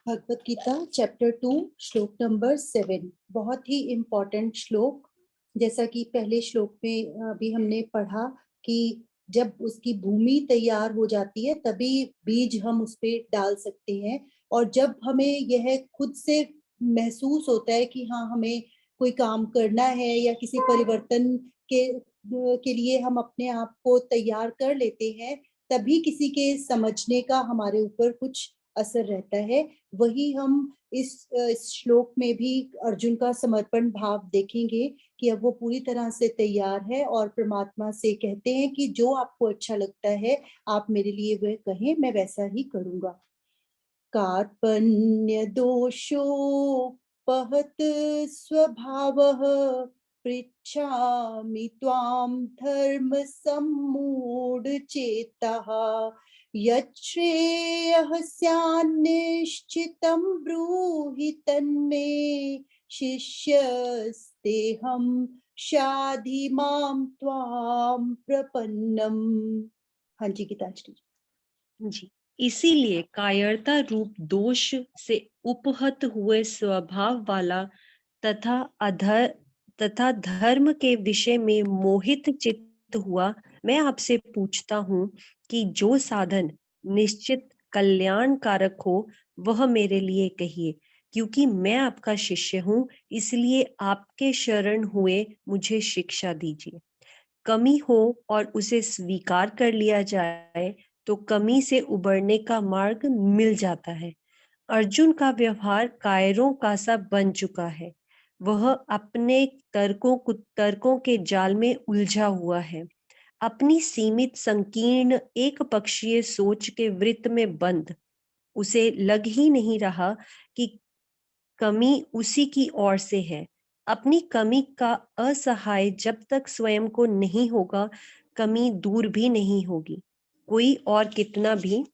Bhagavad Gita chapter 2 श्लोक number 7 बहुत ही important श्लोक। जैसा कि पहले श्लोक में अभी हमने पढ़ा कि जब उसकी भूमि तैयार हो जाती है तभी बीज हम उस पे डाल सकते हैं। और जब हमें यह खुद से महसूस होता है कि हाँ, हमें कोई काम करना है या किसी परिवर्तन के लिए हम अपने आप को तैयार कर लेते हैं, तभी किसी के समझने का हमारे ऊपर कुछ असर रहता है। वही हम इस श्लोक में भी अर्जुन का समर्पण भाव देखेंगे कि अब वो पूरी तरह से तैयार है और परमात्मा से कहते हैं कि जो आपको अच्छा लगता है आप मेरे लिए वह कहें, मैं वैसा ही करूंगा। कार्पण्य दोषोपहत स्वभावः पृच्छामि त्वां धर्म सम्मूढचेतः यच्छ्रेयः स्यान्निश्चितं ब्रूहि तन्मे शिष्यस्तेऽहं शाधि मां त्वां प्रपन्नम्। हाँ जी गीतांजलि जी, इसीलिए कायरता रूप दोष से उपहत हुए स्वभाव वाला तथा धर्म के विषय में मोहित चित्त हुआ मैं आपसे पूछता हूँ कि जो साधन निश्चित कल्याणकारक हो वह मेरे लिए कहिए, क्योंकि मैं आपका शिष्य हूँ, इसलिए आपके शरण हुए मुझे शिक्षा दीजिए। कमी हो और उसे स्वीकार कर लिया जाए तो कमी से उबरने का मार्ग मिल जाता है। अर्जुन का व्यवहार कायरों का सा बन चुका है। वह अपने तर्कों के जाल में उलझा हुआ है, अपनी सीमित संकीर्ण एक पक्षीय सोच के वृत्त में बंद। उसे लग ही नहीं रहा कि कमी उसी की ओर से है। अपनी कमी का असहाय जब तक स्वयं को नहीं होगा, कमी दूर भी नहीं होगी, कोई और कितना भी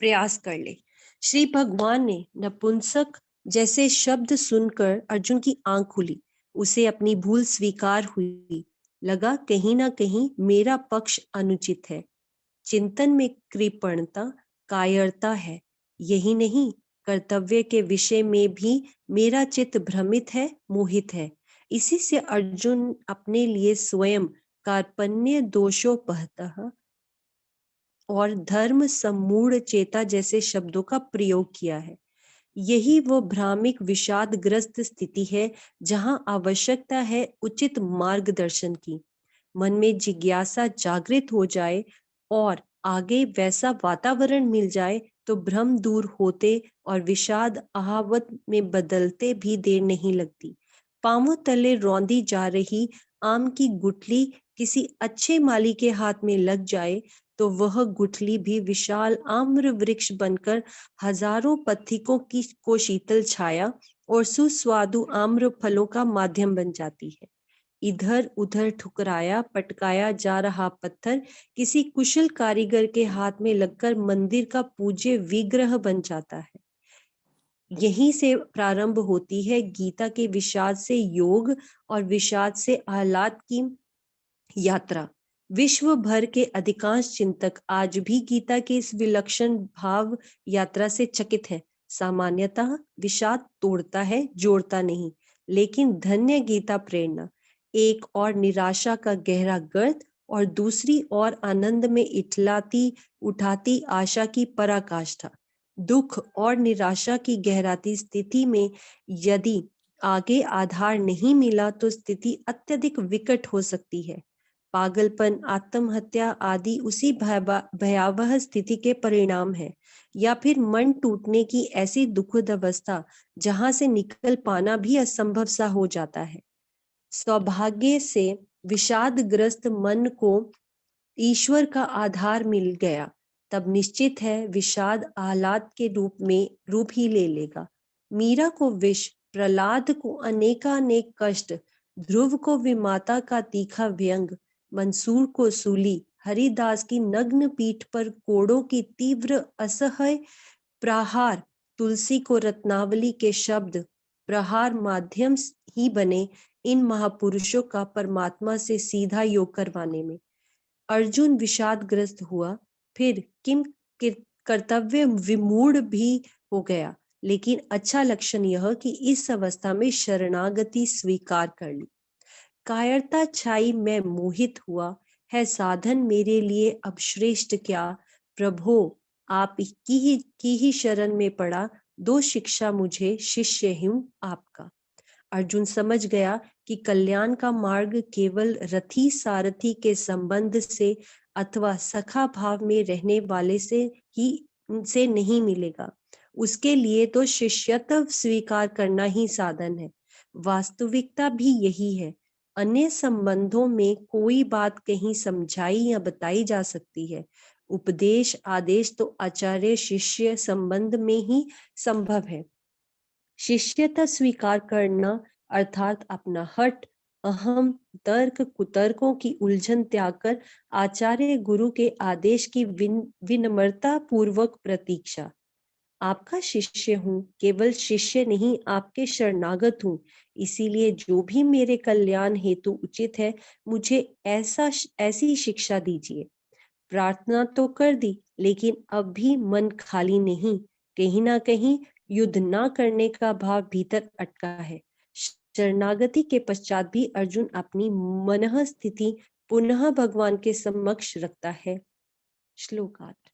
प्रयास कर ले। श्री भगवान ने नपुंसक जैसे शब्द सुनकर अर्जुन की आंख खुली। उसे अपनी भूल स्वीकार हुई। लगा कहीं ना कहीं मेरा पक्ष अनुचित है। चिंतन में कृपणता कायरता है। यही नहीं, कर्तव्य के विषय में भी मेरा चित्त भ्रमित है, मोहित है। इसी से अर्जुन अपने लिए स्वयं कार्पण्य दोषोपहतः और धर्म सम्मूढ़ चेता जैसे शब्दों का प्रयोग किया है। यही वो भ्रामिक विषादग्रस्त स्थिति है जहां आवश्यकता है उचित मार्गदर्शन की। मन में जिज्ञासा जागृत हो जाए और आगे वैसा वातावरण मिल जाए तो भ्रम दूर होते और विषाद आहावत में बदलते भी देर नहीं लगती। पांवों तले रौंदी जा रही आम की गुठली किसी अच्छे माली के हाथ में लग जाए तो वह गुठली भी विशाल आम्र वृक्ष बनकर हजारों पथिकों को शीतल छाया और सुस्वादु आम्र फलों का माध्यम बन जाती है। इधर उधर ठुकराया पटकाया जा रहा पत्थर किसी कुशल कारीगर के हाथ में लगकर मंदिर का पूज्य विग्रह बन जाता है। यहीं से प्रारंभ होती है गीता के विषाद से योग और विषाद से आह्लाद की यात्रा। विश्व भर के अधिकांश चिंतक आज भी गीता के इस विलक्षण भाव यात्रा से चकित है। सामान्यतः विषाद तोड़ता है, जोड़ता नहीं। लेकिन धन्य गीता प्रेरणा, एक और निराशा का गहरा गर्त और दूसरी ओर आनंद में इठलाती उठाती आशा की पराकाष्ठा। दुख और निराशा की गहराती स्थिति में यदि आगे आधार नहीं मिला तो स्थिति अत्यधिक विकट हो सकती है। पागलपन, आत्महत्या आदि उसी भयावह स्थिति के परिणाम है, या फिर मन टूटने की ऐसी दुखद अवस्था जहां से निकल पाना भी असंभव सा हो जाता है। सौभाग्य से विषादग्रस्त मन को ईश्वर का आधार मिल गया, तब निश्चित है विषाद आह्लाद के रूप ही ले लेगा। मीरा को विष, प्रहलाद को अनेकानेक कष्ट, ध्रुव को विमाता का तीखा व्यंग, मंसूर को सूली, हरिदास की नग्न पीठ पर कोड़ों की तीव्र असह्य प्रहार, तुलसी को रत्नावली के शब्द प्रहार माध्यम ही बने इन महापुरुषों का परमात्मा से सीधा योग करवाने में। अर्जुन विषादग्रस्त हुआ, फिर किम कर्तव्य विमूढ़ भी हो गया। लेकिन अच्छा लक्षण यह कि इस अवस्था में शरणागति स्वीकार कर ली। कायरता छाई, मैं मोहित हुआ, है साधन मेरे लिए अब श्रेष्ठ क्या। प्रभो आप की ही शरण में पड़ा, दो शिक्षा मुझे, शिष्य हूं आपका। अर्जुन समझ गया कि कल्याण का मार्ग केवल रथी सारथी के संबंध से अथवा सखा भाव में रहने वाले से नहीं मिलेगा। उसके लिए तो शिष्यत्व स्वीकार करना ही साधन है। वास्तविकता भी यही है। अन्य संबंधों में कोई बात कहीं समझाई या बताई जा सकती है। उपदेश आदेश तो आचार्य शिष्य संबंध में ही संभव है। शिष्यता स्वीकार करना अर्थात अपना हट, अहम, तर्क कुतर्कों की उलझन त्याग कर आचार्य गुरु के आदेश की विनम्रता पूर्वक प्रतीक्षा। आपका शिष्य हूँ, केवल शिष्य नहीं, आपके शरणागत हूँ। इसीलिए जो भी मेरे कल्याण हेतु उचित है, मुझे ऐसी शिक्षा दीजिए। प्रार्थना तो कर दी, लेकिन अब भी मन खाली नहीं। कहीं ना कहीं युद्ध ना करने का भाव भीतर अटका है। शरणागति के पश्चात भी अर्जुन अपनी मनः स्थिति पुनः भगवान के समक्ष रखता है। श्लोक 8।